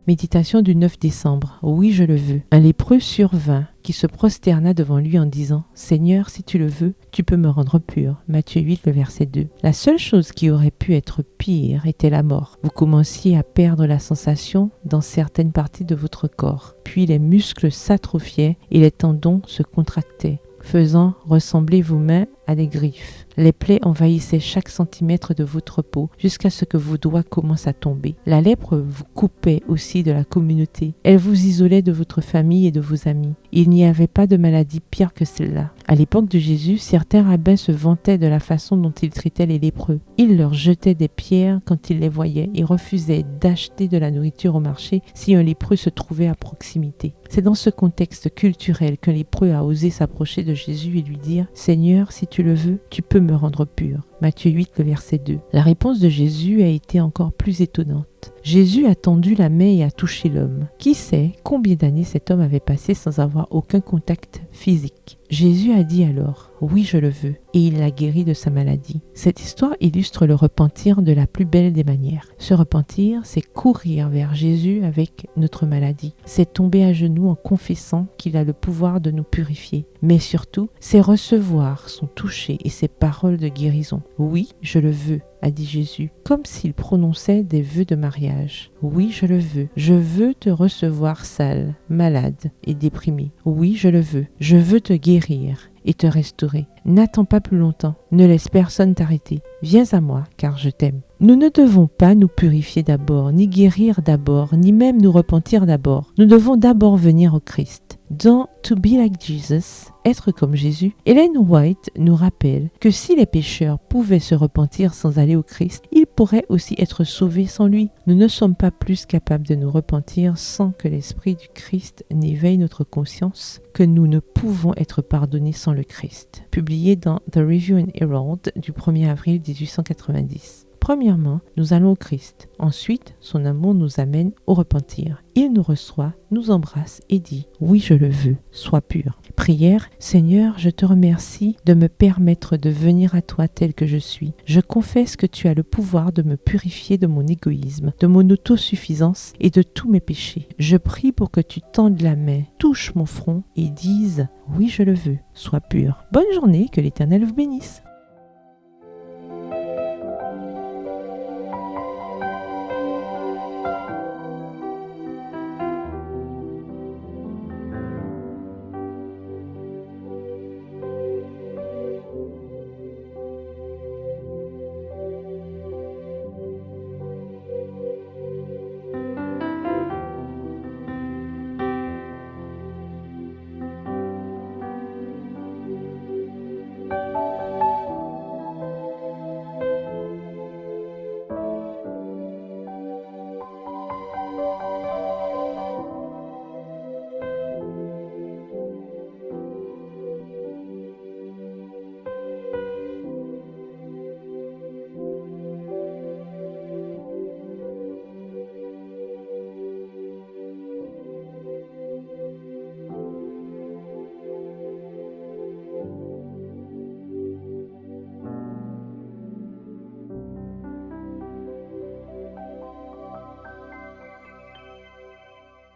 Méditation du 9 décembre. Oui, je le veux. Un lépreux survint qui se prosterna devant lui en disant « Seigneur, si tu le veux, tu peux me rendre pur. » Matthieu 8, le verset 2. La seule chose qui aurait pu être pire était la mort. Vous commenciez à perdre la sensation dans certaines parties de votre corps. Puis les muscles s'atrophiaient et les tendons se contractaient, faisant ressembler vos mains à des griffes. Les plaies envahissaient chaque centimètre de votre peau jusqu'à ce que vos doigts commencent à tomber. La lèpre vous coupait aussi de la communauté. Elle vous isolait de votre famille et de vos amis. Il n'y avait pas de maladie pire que celle-là. À l'époque de Jésus, certains rabbins se vantaient de la façon dont ils traitaient les lépreux. Ils leur jetaient des pierres quand ils les voyaient et refusaient d'acheter de la nourriture au marché si un lépreux se trouvait à proximité. C'est dans ce contexte culturel qu'un lépreux a osé s'approcher de Jésus et lui dire « Seigneur, si tu le veux, tu peux me rendre pur. » Matthieu 8, le verset 2. La réponse de Jésus a été encore plus étonnante. Jésus a tendu la main et a touché l'homme. Qui sait combien d'années cet homme avait passé sans avoir aucun contact physique? Jésus a dit alors « Oui, je le veux » et il l'a guéri de sa maladie. Cette histoire illustre le repentir de la plus belle des manières. Se repentir, c'est courir vers Jésus avec notre maladie. C'est tomber à genoux en confessant qu'il a le pouvoir de nous purifier. Mais surtout, c'est recevoir son toucher et ses paroles de guérison. « Oui, je le veux » a dit Jésus, comme s'il prononçait des vœux de mariage. « Oui, je le veux. Je veux te recevoir sale, malade et déprimé. Oui, je le veux. Je veux te guérir et te restaurer. N'attends pas plus longtemps. Ne laisse personne t'arrêter. Viens à moi, car je t'aime. » Nous ne devons pas nous purifier d'abord, ni guérir d'abord, ni même nous repentir d'abord. Nous devons d'abord venir au Christ. Dans To Be Like Jesus, être comme Jésus, Ellen White nous rappelle que si les pécheurs pouvaient se repentir sans aller au Christ, ils pourraient aussi être sauvés sans lui. Nous ne sommes pas plus capables de nous repentir sans que l'Esprit du Christ n'éveille notre conscience que nous ne pouvons être pardonnés sans le Christ. Publié dans The Review and Herald du 1er avril 1890. Premièrement, nous allons au Christ. Ensuite, son amour nous amène au repentir. Il nous reçoit, nous embrasse et dit « Oui, je le veux, sois pur ». Prière, Seigneur, je te remercie de me permettre de venir à toi tel que je suis. Je confesse que tu as le pouvoir de me purifier de mon égoïsme, de mon autosuffisance et de tous mes péchés. Je prie pour que tu tendes la main, touches mon front et dises « Oui, je le veux, sois pur ». Bonne journée, que l'Éternel vous bénisse.